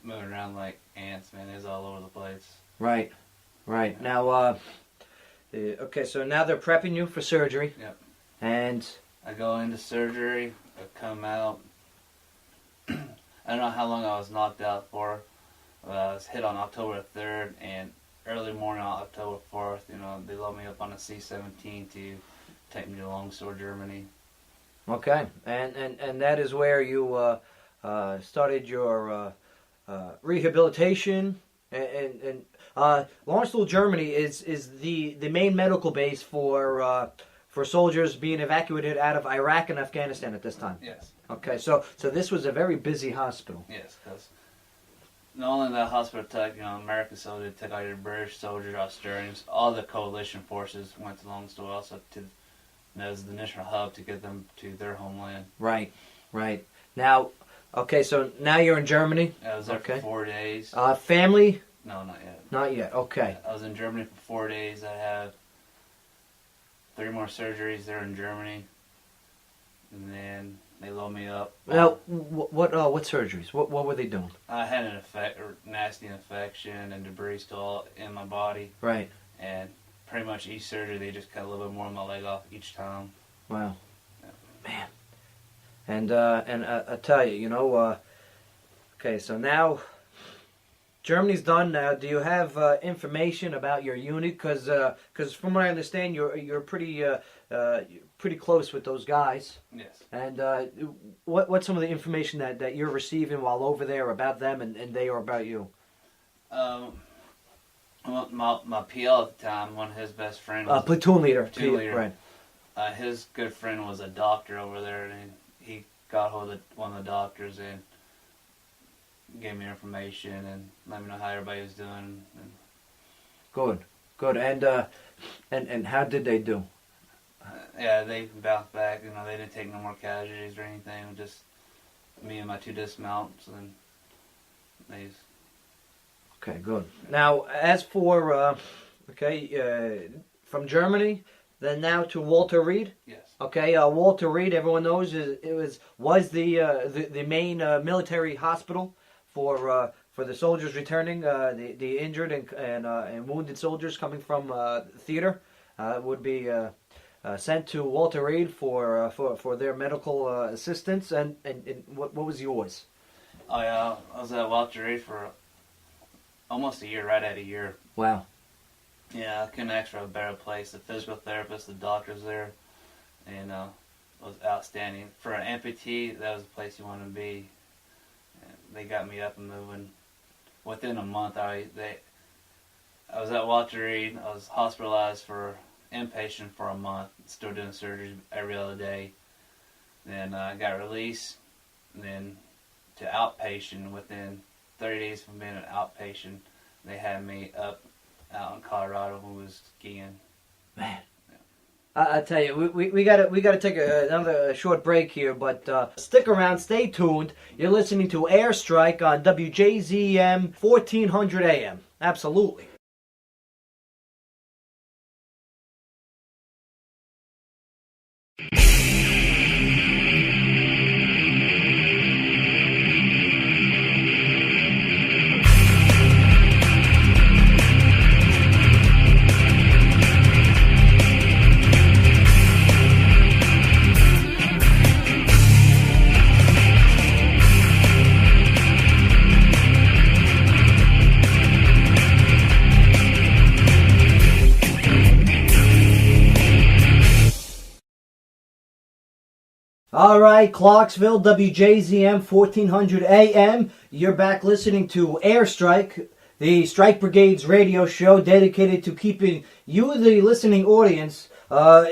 moving around like ants, man. They was all over the place.
Right, right. Now, okay, so now they're prepping you for surgery.
Yep.
And
I go into surgery. I come out. I don't know how long I was knocked out for. I was hit on October 3rd, and early morning on October 4th, they load me up on a C-17 to take me to Longstor, Germany.
okay, and that is where you started your rehabilitation. And Longstor, Germany is the main medical base for soldiers being evacuated out of Iraq and Afghanistan at this time.
Yes.
Okay, so this was a very busy hospital.
Yes, because not only the hospital took, American soldiers, took out your British soldiers, Australians, all the coalition forces went to Longstor, also to, as the initial hub to get them to their homeland.
Right, right. Now, okay, so now you're in Germany.
I was there
Okay.
for 4 days.
Family?
No, not yet.
Not yet. Okay.
I was in Germany for 4 days. I had 3 more surgeries there in Germany, and then they load me up.
Now, what surgeries? What were they doing?
I had nasty infection and debris still in my body,
Right.
and pretty much each surgery they just cut a little bit more of my leg off each time.
Wow.
Yeah.
Man. And I tell you, okay, so now Germany's done. Now, do you have information about your unit? Because from what I understand, you're pretty close with those guys.
Yes.
And what's some of the information that you're receiving while over there about them and they are about you?
Well, my PL at the time, one of his best friends, was
Platoon leader.
Platoon leader.
Right.
his good friend was a doctor over there, and he got hold of one of the doctors and gave me information and let me know how everybody was doing. And
Good. And how did they do?
yeah, they bounced back. They didn't take no more casualties or anything. It was just me and my 2 dismounts, and they.
Okay, good. Now, as for from Germany, then now to Walter Reed.
Yes.
Okay, Walter Reed, everyone knows was the main military hospital for the soldiers returning, the injured and wounded soldiers coming from theater would be sent to Walter Reed for their medical assistance. And what was yours?
Oh yeah, I was at Walter Reed for almost a year, right at a year.
Wow.
Yeah, I couldn't ask for a better place. The physical therapist, the doctors there, and was outstanding. For an amputee, that was the place you want to be. And they got me up and moving. Within a month, I was at Walter Reed. I was hospitalized for inpatient for a month, still doing surgeries every other day. Then I got released, and then to outpatient. Within 30 days from being an outpatient, they had me out in Colorado who was skiing.
Man, I tell you, we gotta take another short break here, but stick around, stay tuned. You're listening to Airstrike on WJZM 1400 AM. Absolutely. All right, Clarksville, WJZM 1400 AM. You're back listening to Airstrike. the Strike Brigade's radio show dedicated to keeping you, the listening audience,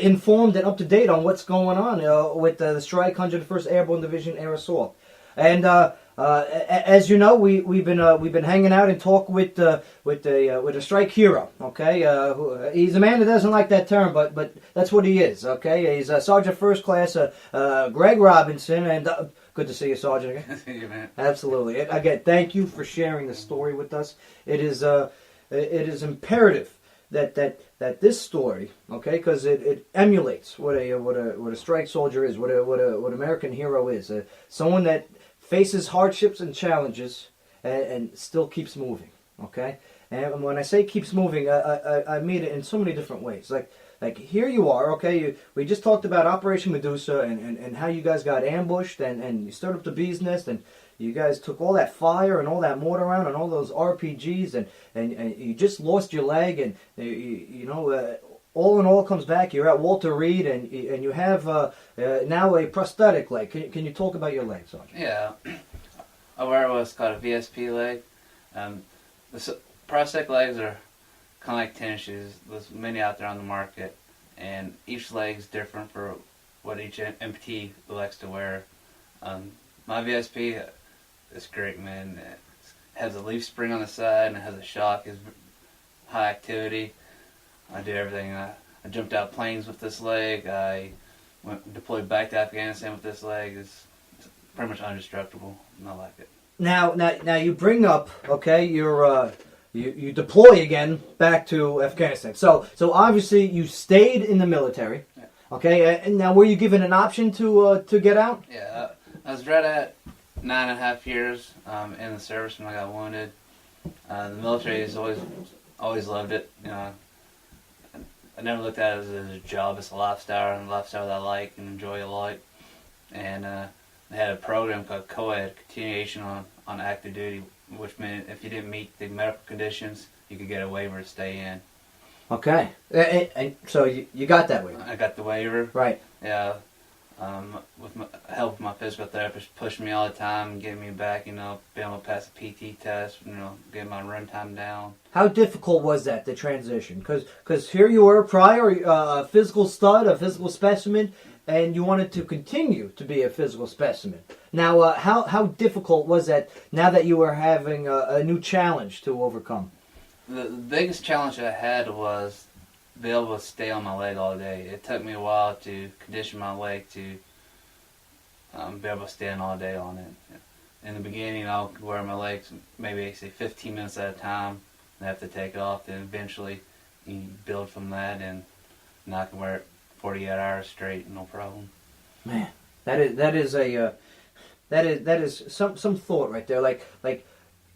informed and up to date on what's going on with the Strike 101st Airborne Division Air Assault. And as you know, we've been hanging out and talk with a strike hero. Okay, he's a man that doesn't like that term, but that's what he is. Okay, he's Sergeant First Class Greg Robinson, and good to see you, Sergeant. Again.
See you, man.
Absolutely. Again, thank you for sharing the story with us. It is imperative that this story, okay, because it emulates what a strike soldier is, what American hero is, someone that faces hardships and challenges and still keeps moving, okay? And when I say keeps moving, I mean it in so many different ways. Like here you are, okay? We just talked about Operation Medusa and how you guys got ambushed and you stirred up the bee's nest and you guys took all that fire and all that mortar round and all those RPGs and you just lost your leg and you know all in all comes back. You're at Walter Reed and you have now a prosthetic leg. Can you talk about your leg, Sergeant?
Yeah, I wear what's called a VSP leg. The prosthetic legs are kind of like tennis shoes. There's many out there on the market, and each leg's different for what each amputee elects to wear. My VSP is great, man. It has a leaf spring on the side and it has a shock. It's high activity. I do everything. I jumped out planes with this leg. I deployed back to Afghanistan with this leg. It's pretty much indestructible, and I like it.
Now you bring up, okay, you deploy again back to Afghanistan. So obviously you stayed in the military,
yeah.
Okay. And now were you given an option to get out?
Yeah, I was right at 9.5 years in the service when I got wounded. The military has always loved it. You know, I never looked at it as a job. It's a lifestyle, and a lifestyle that I like and enjoy a lot. And they had a program called Co-Ed, Continuation on Active Duty, which meant if you didn't meet the medical conditions, you could get a waiver to stay in.
Okay. And so you got that waiver?
I got the waiver.
Right.
Yeah. With my help of my physical therapist, pushing me all the time, getting me back, you know, being able to pass the PT test, you know, getting my run time down.
How difficult was that, the transition? Because here you were prior, a physical stud, a physical specimen, and you wanted to continue to be a physical specimen. Now, how difficult was that now that you were having a new challenge to overcome?
The biggest challenge I had was be able to stay on my leg all day. It took me a while to condition my leg to be able to stand all day on it. In the beginning, I'll wear my legs maybe say 15 minutes at a time and have to take it off. Then eventually, you build from that, and now I can wear it 48 hours straight, no problem.
Man, that is some thought right there. Like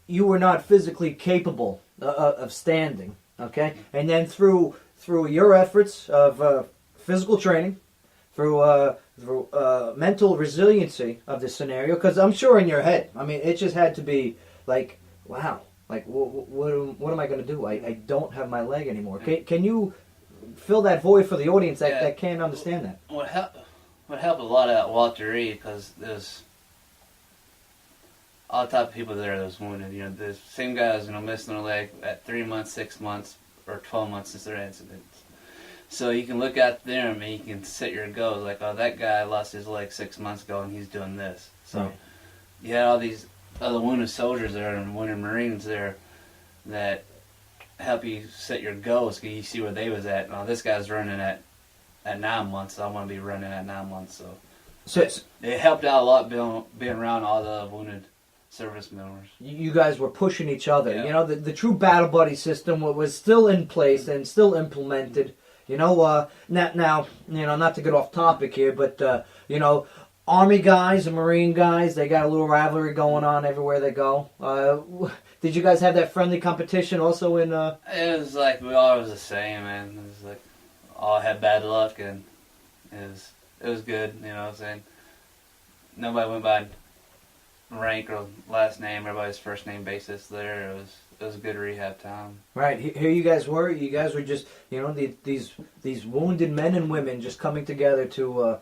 you were not physically capable of standing, okay, and then through your efforts of physical training, through mental resiliency of the scenario, because I'm sure in your head, I mean, it just had to be like, wow, like what am I going to do? I don't have my leg anymore. Can you fill that void for the audience that can't understand that?
What helped a lot at Walter Reed, because there's all the type of people there that was wounded. You know, the same guys, you know, missing their leg at 3 months, 6 months, or 12 months since their incidents. So you can look at them and you can set your goals, like, oh, that guy lost his leg 6 months ago and he's doing this. So
right.
You had all these other wounded soldiers there and wounded Marines there that help you set your goals, because you see where they was at. Oh, this guy's running at 9 months, so I want to be running at 9 months. So it helped out a lot being around all the wounded service members. You
guys were pushing each other.
Yeah.
You know, the true battle buddy system was still in place and still implemented. You know, now, you know, not to get off topic here, but you know, Army guys and Marine guys, they got a little rivalry going on everywhere they go. Did you guys have that friendly competition also in?
It was like we all was the same, man. It was like all had bad luck, and it was good. You know what I'm saying? Nobody went by rank or last name. Everybody's first name basis there. It was a good rehab time. Right.
Here you guys were. You guys were just, you know, these wounded men and women just coming together to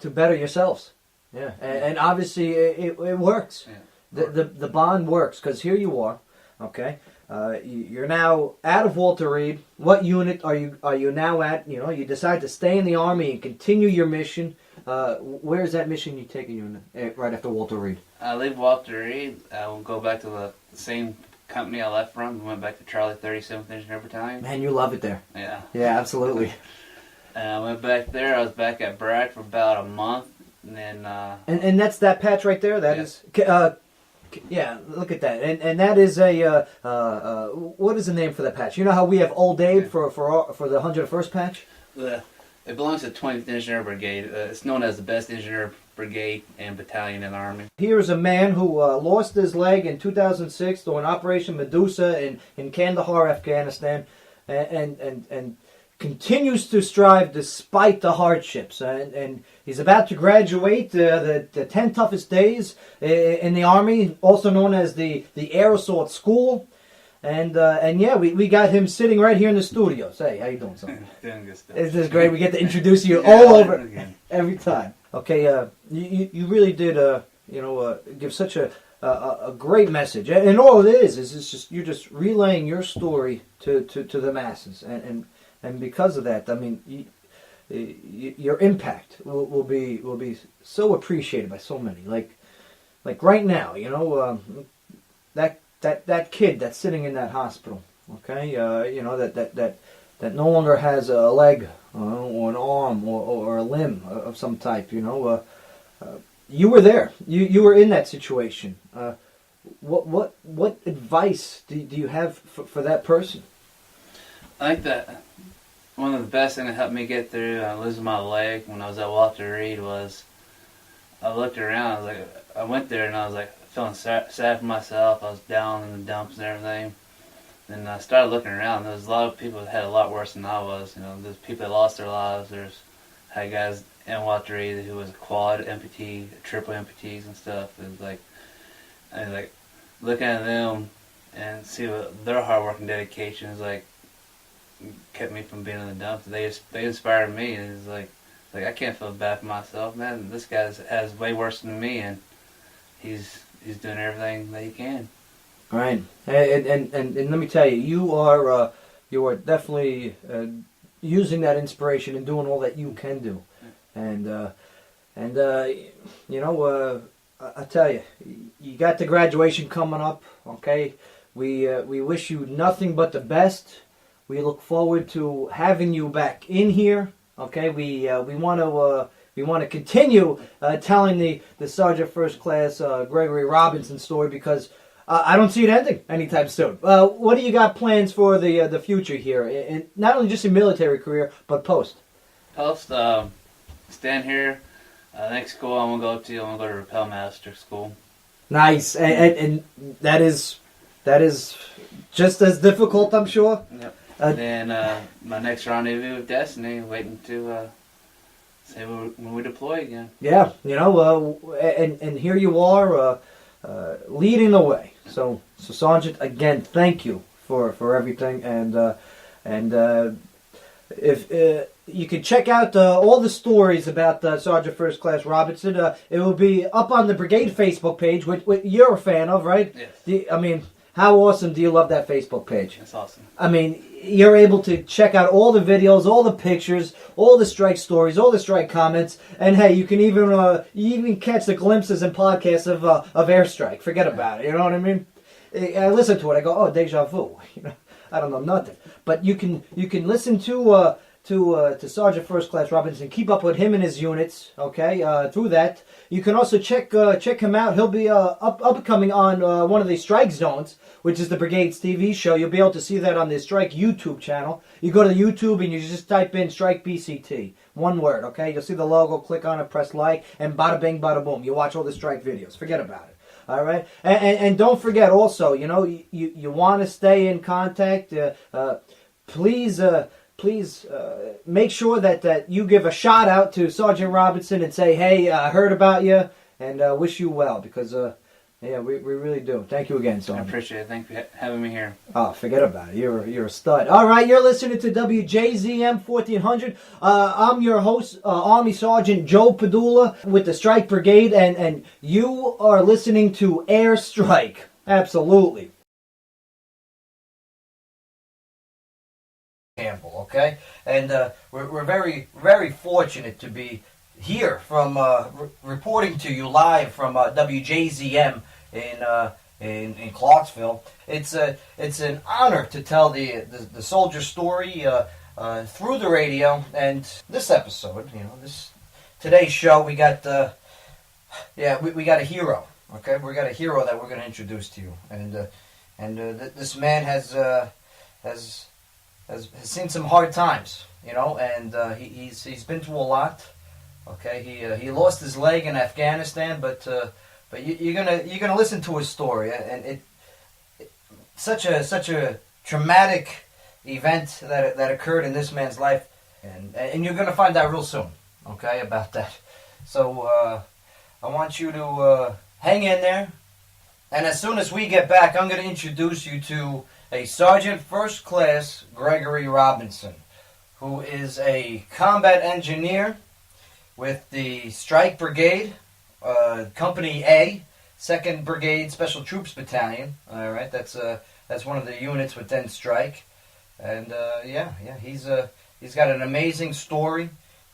better yourselves. Yeah. And obviously it works.
Yeah.
The bond works, because here you are, okay. You're now out of Walter Reed. What unit are you now at? You know, you decide to stay in the Army and continue your mission. Where is that mission you taking you right after Walter Reed?
I leave Walter Reed. I will go back to the same company I left from. I went back to Charlie 37th Engineer Battalion.
Man, you love it there.
Yeah.
Yeah, absolutely.
I went back there. I was back at Bragg for about a month. And then...
and that's that patch right there? That is... yeah, look at that. And that is a... what is the name for that patch? You know how we have Old Abe for the 101st patch?
It belongs to the 20th Engineer Brigade. It's known as the best engineer brigade and battalion in the Army.
Here's a man who lost his leg in 2006 during Operation Medusa in Kandahar, Afghanistan, and continues to strive despite the hardships. And he's about to graduate the 10 toughest days in the Army, also known as the Air Assault School. And yeah, we got him sitting right here in the studios. Hey, how you doing, son?
Doing good stuff.
This is great. We get to introduce you all over every time. Okay, you really did give such a great message, and all it is it's just you're just relaying your story to the masses, and because of that, I mean, your impact will be so appreciated by so many. Like right now, you know, that kid that's sitting in that hospital, okay, you know, that no longer has a leg or an arm or a limb of some type, you know. You were there. You were in that situation. What advice do you have for that person?
I think that one of the best things that helped me get through losing my leg when I was at Walter Reed was I looked around. I went there and I was like feeling sad for myself. I was down in the dumps and everything. And I started looking around. There was a lot of people that had a lot worse than I was. You know, there's people that lost their lives. Had guys in Walter Reed who was a quad amputee, triple amputees and stuff. It was like looking at them and see what their hard work and dedication is like kept me from being in the dumps. They inspired me, and it's like I can't feel bad for myself, man. This guy has way worse than me, and he's doing everything that he can.
Right, and let me tell you, you are definitely using that inspiration and doing all that you can do, and you know, I tell you, you got the graduation coming up. Okay, we wish you nothing but the best. We look forward to having you back in here. Okay, we want to continue telling the Sergeant First Class Gregory Robinson story because. I don't see it ending anytime soon. What do you got plans for the future here? In not only just a military career, but post?
Post, stand here. Next school I'm going to go to Rappel Master School.
Nice. And that is just as difficult, I'm sure?
Yep. Then my next rendezvous with Destiny, waiting to say when we deploy again. Yeah, you know,
and here you are leading the way. So Sergeant, again, thank you for everything, and if you can check out all the stories about Sergeant First Class Robinson, it will be up on the Brigade Facebook page, which you're a fan of, right?
Yes.
I mean, how awesome do you love that Facebook page?
That's awesome.
I mean, you're able to check out all the videos, all the pictures, all the strike stories, all the strike comments, and hey, you can even catch the glimpses and podcasts of airstrike. Forget about it. You know what I mean? I listen to it. I go, oh, deja vu. You know, I don't know nothing. But you can listen to Sergeant First Class Robinson. Keep up with him and his units. Okay, through that. You can also check him out. He'll be upcoming on one of the Strike Zones, which is the Brigade's TV show. You'll be able to see that on the Strike YouTube channel. You go to YouTube and you just type in Strike BCT. One word, okay? You'll see the logo, click on it, press like, and bada bing, bada boom. You watch all the Strike videos. Forget about it. All right? And don't forget also, you know, you want to stay in contact. Please make sure that you give a shout out to Sergeant Robinson and say, hey, I heard about you and wish you well because, yeah, we really do. Thank you again, Sergeant.
I appreciate it. Thank you for having me here.
Oh, forget about it. You're a stud. All right, you're listening to WJZM 1400. I'm your host, Army Sergeant Joe Padula with the Strike Brigade, and you are listening to Air Strike. Absolutely. Campbell, okay? And we're very, very fortunate to be here from reporting to you live from WJZM in Clarksville. It's an honor to tell the soldier story through the radio. And this episode, today's show, we got we got a hero. Okay, we got a hero that we're going to introduce to you, and this man has seen some hard times, and he's been through a lot. Okay, he lost his leg in Afghanistan, but you're gonna listen to his story, and such a traumatic event that occurred in this man's life, and you're gonna find out real soon, okay, about that. So I want you to hang in there, and as soon as we get back, I'm gonna introduce you to a Sergeant First Class Gregory Robinson, who is a combat engineer with the Strike Brigade, Company A, 2nd Brigade Special Troops Battalion. All right, that's one of the units within Strike, and he's got an amazing story.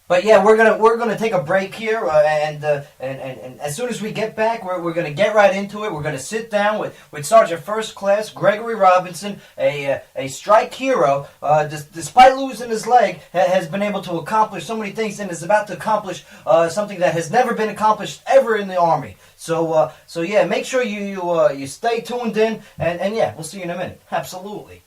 But yeah, we're gonna take a break here, and as soon as we get back, we're gonna get right into it. We're gonna sit down with Sergeant First Class Gregory Robinson, a strike hero. Despite losing his leg, has been able to accomplish so many things, and is about to accomplish something that has never been accomplished ever in the Army. So yeah, make sure you stay tuned in, and yeah, we'll see you in a minute. Absolutely.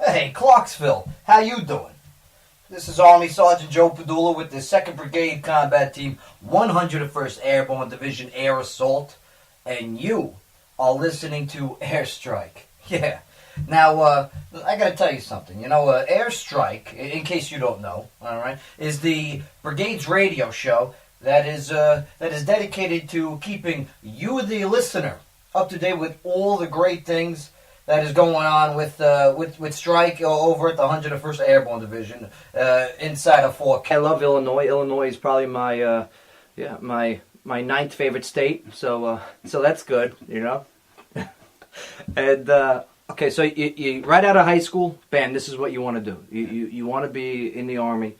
Hey, Clarksville, how you doing? This is Army Sergeant Joe Padula with the 2nd Brigade Combat Team, 101st Airborne Division Air Assault, and you are listening to Airstrike. Yeah. Now, I gotta tell you something. Airstrike, in case you don't know, all right, is the Brigade's radio show that is dedicated to keeping you, the listener, up to date with all the great things that is going on with Strike over at the 101st Airborne Division inside of Fort. I love Illinois. Illinois is probably my ninth favorite state. So that's good, And okay, so you right out of high school, bam, this is what you want to do. You want to be in the Army,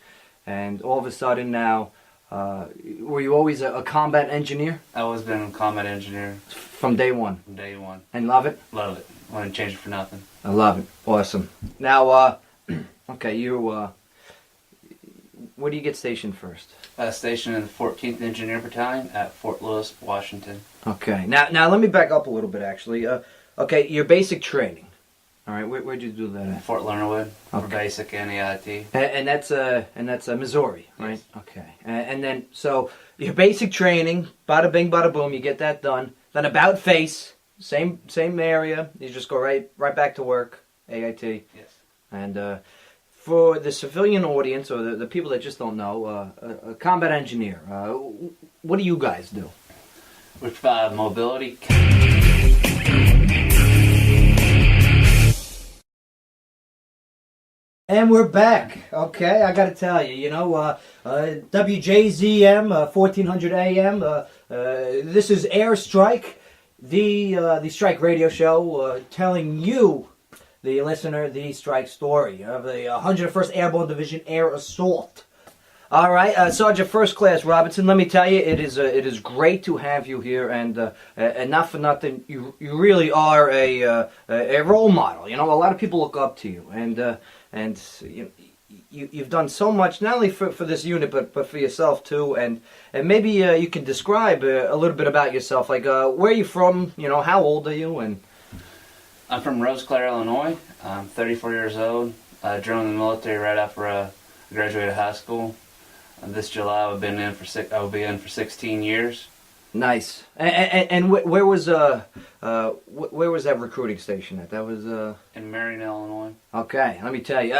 and all of a sudden now, were you always a combat engineer?
I've always been a combat engineer.
From day one?
From day one.
And love it?
Love it. Wouldn't change it for nothing.
I love it. Awesome. Now, okay, where do you get stationed first?
Stationed in the 14th Engineer Battalion at Fort Lewis, Washington.
Okay. Now let me back up a little bit, actually. Okay, your basic training. All right, where'd you do that at?
Fort Leonard Wood,
okay.
For basic and EIT.
And that's Missouri, right?
Yes.
Okay. And then, so, your basic training, bada bing, bada boom, you get that done. Then about face, same area, you just go right back to work, AIT.
Yes.
And for the civilian audience, or the people that just don't know, a combat engineer, what do you guys do?
We provide mobility.
And we're back. Okay, I got to tell you, WJZM 1400 AM. This is Airstrike, the Strike radio show, telling you, the listener, the Strike story of the 101st Airborne Division Air Assault. All right, Sergeant First Class Robinson. Let me tell you, it is great to have you here, and not for nothing, you really are a role model. A lot of people look up to you, and and you've done so much, not only for this unit, but for yourself too. And maybe you can describe a little bit about yourself, like where are you from? You know, how old are you? And
I'm from Rose Clare, Illinois. I'm 34 years old. I joined the military right after I graduated high school. This July I'll be in for 16 years.
Nice. And where was that recruiting station at? That was
In Marion, Illinois.
okay. Let me tell you.